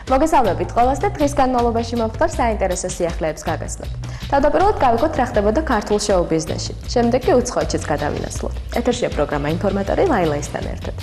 მოგესალმებით ყველას და დღის განმავლობაში მომხდარ საინტერესო სიახლეებს გაგაცნობ. თავდაპირველად გავიგოთ რა ხდებოდა ქართულ შოუ ბიზნესში. შემდეგ კი უცხოეთშიც გადავინაცვლოთ. ეთერშია პროგრამა ინფორმატორი ლაილა ისთან ერთად.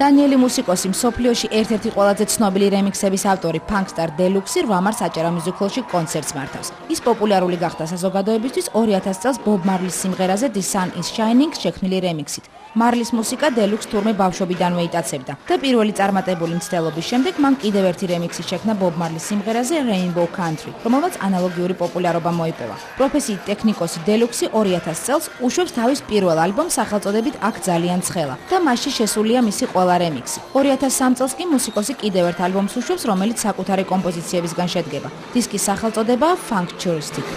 დანიელი მუსიკოსი, მსოფლიოში ერთ-ერთი ყველაზე ცნობილი რემიქსების ავტორი Funkstar Deluxe 8 მარტს აჭარა მუსიკოლში კონცერტს მართავს. ის პოპულარული გახდა საზოგადოებისთვის 2000 წელს Bob Marley-ის სიმღერაზე The Sun is Shining შექმნილი რემიქსით. მარლის მუსიკა Deluxe თურმე ბავშვობიდანვე იტაცებდა და პირველი წარმატებული მცდელობის შემდეგ მან კიდევ ერთი რემიქსი შექმნა Bob Marley-ის სიმღერაზე Rainbow Country, რომელმაც ანალოგიური პოპულარობა მოიპოვა. პროფესიით ტექნიკოსი Deluxe 2000 წელს უშვებს თავის პირველ ალბომს სახელწოდებით აქ ძალიან ცხელა და მასში შესულია მისი ყველა რემიქსი. 2003 წელს კი მუსიკოსი კიდევ ერთ ალბომს უშვებს, რომელიც საკუთარი კომპოზიციებისგან შედგება. დისკის სახელწოდებაა Functuristic.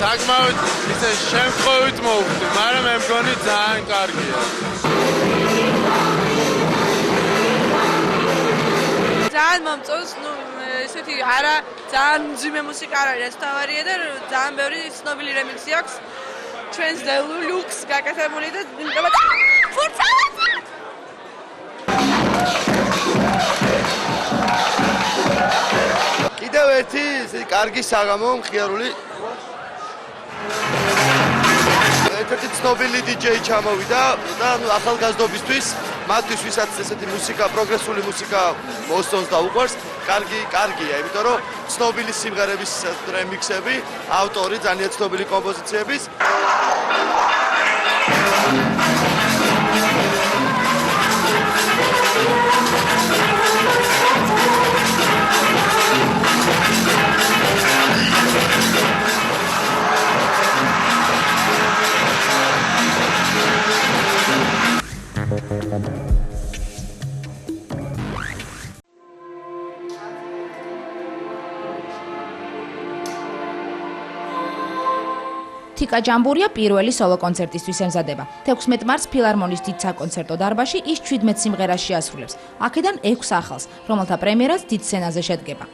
საკმაოდ ისე შემთხვევით მოვხვდი, მაგრამ მე მგონი ძალიან კარგია. ძალიან მომწონს, ესეთი არა ძალიან მძიმე მუსიკა არ არის, თავარია და ძალიან ბევრი ცნობილი რემიქსი აქვს. ჩვენს Deluxe გაკეთებული და კიდევ ერთი კარგი საღამო მხიარული ერთ-ერთი ცნობილი DJ ჩამოვიდა და ახალგაზრდობისთვის, მათთვის ვისაც ესეთი მუსიკა, პროგრესული მუსიკა მოსწონს და უყვარს, კარგია, იმიტომ რომ ცნობილი სიმღერების რემიქსები, ავტორი ძალიან ცნობილი კომპოზიციების. თიკა ჯამბურია პირველი სოლო კონცერტისთვის ემზადება. 16 მარტს ფილარმონის დიდ საკონცერტო დარბაზში ის 17 სიმღერას შეასრულებს. აქედან 6 ახალს, რომელთა პრემიერაც დიდ სცენაზე შედგება.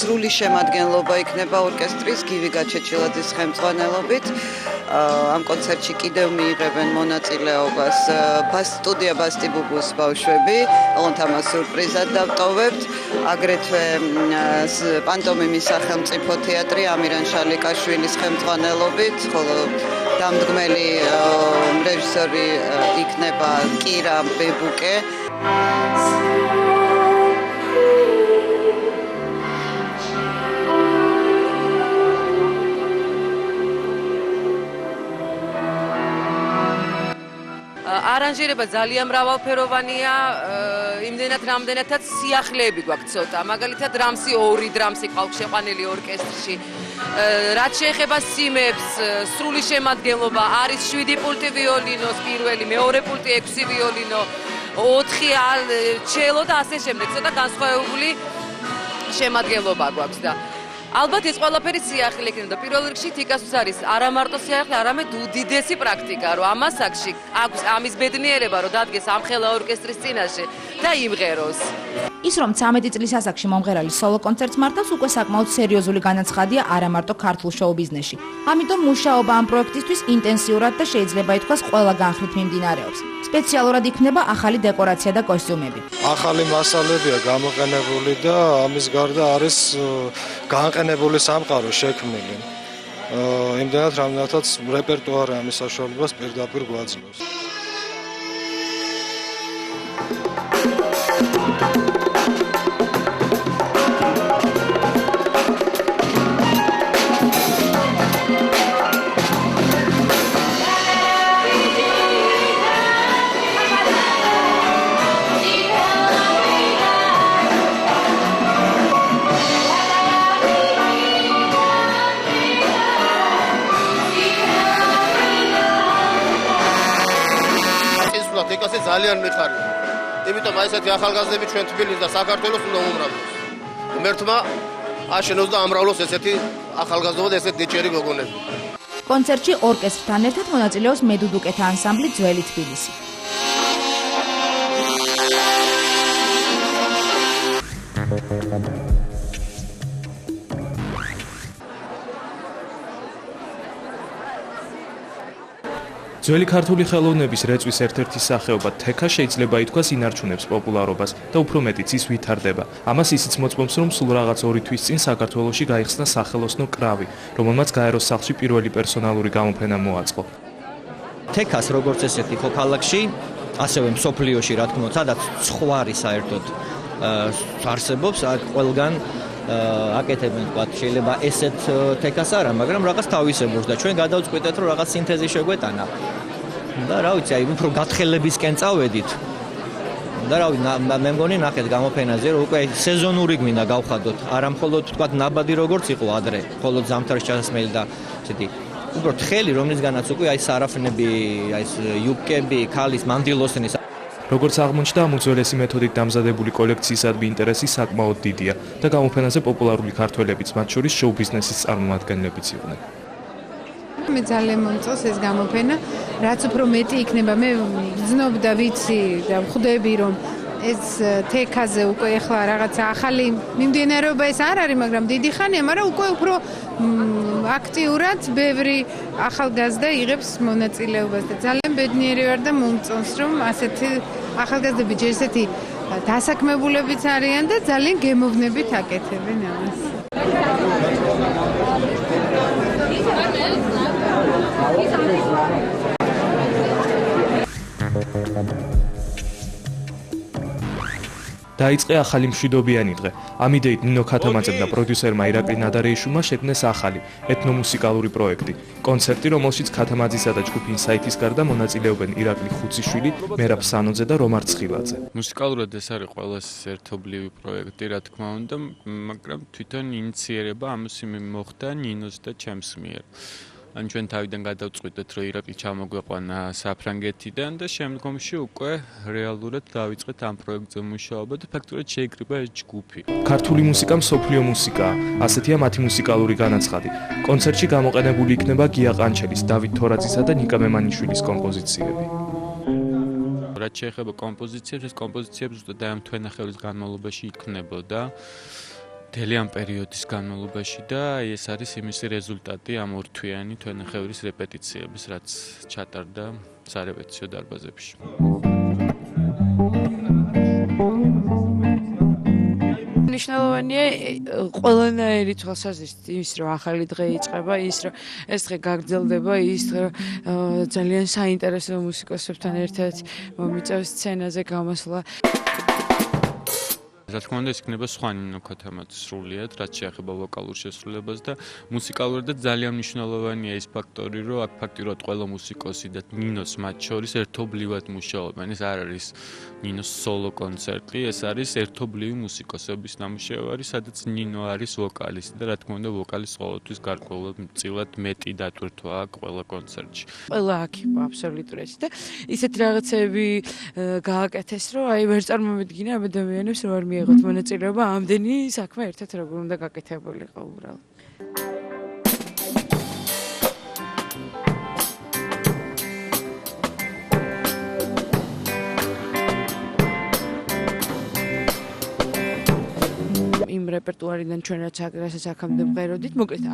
სრული შემადგენლობა იქნება ორკესტრის გივი გაჩეჩილაძის ხელმძღვანელობით. ამ კონცერტში კიდევ მიიღებენ მონაწილეობას სტუდია ბასტიბუბუს ბავშვები, ოღონდ ამას სიურპრიზად დავტოვებთ. აგრეთვე პანტომიმის სახელმწიფო თეატრი ამირან შალიკაშვილის ხელმძღვანელობით, ხოლო დამდგმელი რეჟისორი იქნება კირა ბებუკე. არანჟირება ძალიან მრავალფეროვანია, იმდენად რამდენადაც სიახლეები გვაქვს ცოტა. მაგალითად, დრამსი 2 დრამსი ყავს შეყვანილი ორკესტრში. რაც შეეხება სიმებს, სრული შემადგენლობა არის 7 პულტი ვიოლინოს, პირველი, მეორე პულტი 6 ვიოლინო, 4 ჩელო და ასე შემდეგ. ცოტა განსხვავებული შემადგენლობა გვაქვს და ალბათ ეს ყველაფერი სიახლე იქნება. პირველ რიგში თიკასაც არის არა მარტო სიახლე, არამედ უდიდესი პრაქტიკა, რომ ამას აქში აქვს ამის ბედნიერება, რომ დადგეს ამხელა ორკესტრის წინაშე და იმღეროს. ის რომ 13 წლის ასაკში მომღერალი სოლო კონცერტს მართავს, უკვე საკმაოდ სერიოზული განაცხადია არა მარტო ქართულ შოუ ბიზნესში. ამიტომ მუშაობა ამ პროექტისთვის ინტენსიურად და შეიძლება ითქვას ყველა განხრით მიმდინარეობს. სპეციალურად იქნება ახალი დეკორაცია და კოსტიუმები. ახალი მასალებია გამოყენებული და ამის გარდა არის განყენებული სამყარო შექმნილი. იმდენად რამდენადაც რეპერტუარი ამის საშუალებას პირდაპირ გვაძლევს. ძალიან მიხარია. იმიტომ აი ესეთი ახალგაზრდები ჩვენ თბილისს და საქართველოს უნდა უმრავლოს. ღმერთმა აშენოს და ამრავლოს ესეთი ახალგაზრდობა და ესეთი ნიჭიერი გოგონები. კონცერტში ორკესტრთან ერთად მონაწილეობს მედუდუკეთა ანსამბლი ძველი თბილისი. ძველი ქართული ხელოვნების რეწვის ერთ-ერთი სახეობა თექა შეიძლება ითქვას ინარჩუნებს პოპულარობას და უფრო მეტიც ის ვითარდება. ამას ისიც მოწმობს, რომ სულ რაღაც 2 თვის წინ საქართველოში გაიხსნა სახელოსნო კრავი, რომელმაც გაეროს სახლში პირველი პერსონალური გამოფენა მოაწყო. თექას როგორც ესეთი ხო ქალაქში, ასევე მსოფლიოში, რა თქმა უნდა, სადაც ცხვარი საერთოდ არსებობს, აქ ყველგან აკეთებენ, თქვა, შეიძლება ესეთ თექას არა, მაგრამ რაღაც თავისებურს და ჩვენ გადავწყვიტეთ, რომ რაღაც სინთეზი შეგვეტანა. და რა ვიცი, აი უფრო გათხელებისკენ წავედით. და რა ვიცი, მე მგონი ნახეთ გამოფენაზე, რომ უკვე სეზონური გვინდა გავხადოთ, არა მხოლოდ თქვა ნაბადი როგორც იყო ადრე, მხოლოდ ზამთარში ჩასმელი და ესეთი უფრო თხელი, რომლისგანაც უკვე აი სარაფნები, აი იუბკები, ქალის მანდილოსნის როგორც აღმოჩნდა, ამ უძველესი მეთოდით დამზადებული კოლექციისადმი ინტერესი საკმაოდ დიდია და გამოფენაზე პოპულარული ქართველებიც, მათ შორის შოუ-ბიზნესის წარმომადგენლებიც იყვნენ. მე ძალიან მომწონს ეს გამოფენა, რაც უფრო მეტი იქნება, მე ვძნობ და ვიცი და ვხვდები, რომ ეს თექაზე უკვე ახლა რაღაცა ახალი მიმდინარეობა ეს არ არის, მაგრამ დიდი ხანია, მაგრამ უკვე უფრო აქტიურად ბევრი ახალგაზრდა იღებს მონაწილეობას და ძალიან ბედნიერი ვარ და მომწონს, რომ ასეთი ახალგაზრდები ჯერ ესეთი დასაქმებულებიც არიან და ძალიან გემოვნებით აკეთებენ ამას. დაიწყე ახალი მშვიდობიანი დღე. ამ იდეით ნინო ქათამაძემ და პროდიუსერმა ირაკლი ნადარეიშვილმა შექმნეს ახალი ეთნომუსიკალური პროექტი. კონცერტი, რომელშიც ქათამაძისა და ჯგუფ ინსაითის გარდა მონაწილეობენ ირაკლი ხუციშვილი, მერაბ სანოძე და რომარ ცხილაძე. მუსიკალურად ეს არის ყველას ერთობლივი პროექტი, რა თქმა უნდა, მაგრამ თვითონ ინიციერება ამისი მოხდა ნინოს და ჩემს მიერ. ან ჩვენ თავიდან გადავწყვიტეთ, რომ ირაკლი ჩამოგვეყვანა საფრანგეთიდან და შემდგომში უკვე რეალურად დავიწყეთ ამ პროექტზე მუშაობა და ფაქტურად შეიკრიბა ეს ჯგუფი. ქართული მუსიკა მსოფლიო მუსიკაა, ასეთია მათი მუსიკალური განაცხადი. კონცერტში გამოყენებული იქნება გია ყანჩელის, დავით თორაძისა და ნიკა მემანიშვილის კომპოზიციები. რაც შეეხება კომპოზიციებს, ეს კომპოზიციები ზუსტად ამ თვენახევრის განმავლობაში იქნებოდა. მთელი ამ პერიოდის განმავლობაში და ეს არის იმისი რეზულტატი ამ ორთვიანი თვენახევრის რეპეტიციების, რაც ჩატარდა სარეპეტიციო დარბაზებში. მნიშვნელოვანია ყველანაირი თვალსაზრისით ის, რომ ახალი დღე იწყება, ის, რომ ეს დღე გაგრძელდება, ის, რომ ძალიან საინტერესო მუსიკოსებთან ერთად მომიწევს სცენაზე გამოსვლა. რა თქმა უნდა, ეს იქნება სხვა ნინო ქათამაძის სრულიად, რაც შეეხება ვოკალურ შესრულებას და მუსიკალურად ძალიან მნიშვნელოვანია ის ფაქტორი, რომ აქ ფაქტიურად ყველა მუსიკოსი და ნინოს მათ შორის ერთობლივად მუშაობენ. ეს არ არის ნინოს სოლო კონცერტი, ეს არის ერთობლივი მუსიკოსების ნამუშევარი, სადაც ნინო არის ვოკალისტი და რა თქმა უნდა, ვოკალის ყოველთვის გარკვეულად მწილად მეტი დატვირთვა აქვს ყველა კონცერტში. ყველა აქ იყო აბსოლუტურად და ისეთ რაღაცები გააკეთეს, რომ აი ვერ წარმომედგინე ამ ადამიანებს რომ არ მიიღოთ მონაწილეობა ამდენი საქმე ერთად როგორ უნდა გაკეთებულიყო უბრალოდ. იმ რეპერტუარიდან ჩვენ რასაც აქამდე ვღეროდით, მოკლედ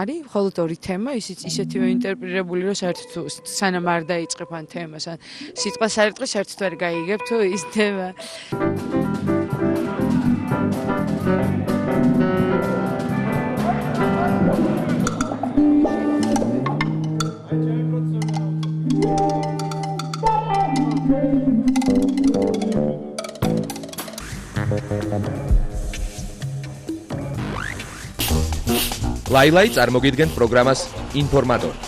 არის მხოლოდ 2 თემა, ისეთივე ინტერპრეტირებული, რომ საერთოდ სანამ არ დაიწყებ ან თემას, ან სიტყვას არ იტყვი, საერთოდ ვერ გაიგებ თუ ის თემა. ლაილაი წარმოგიდგენთ პროგრამას ინფორმატორი.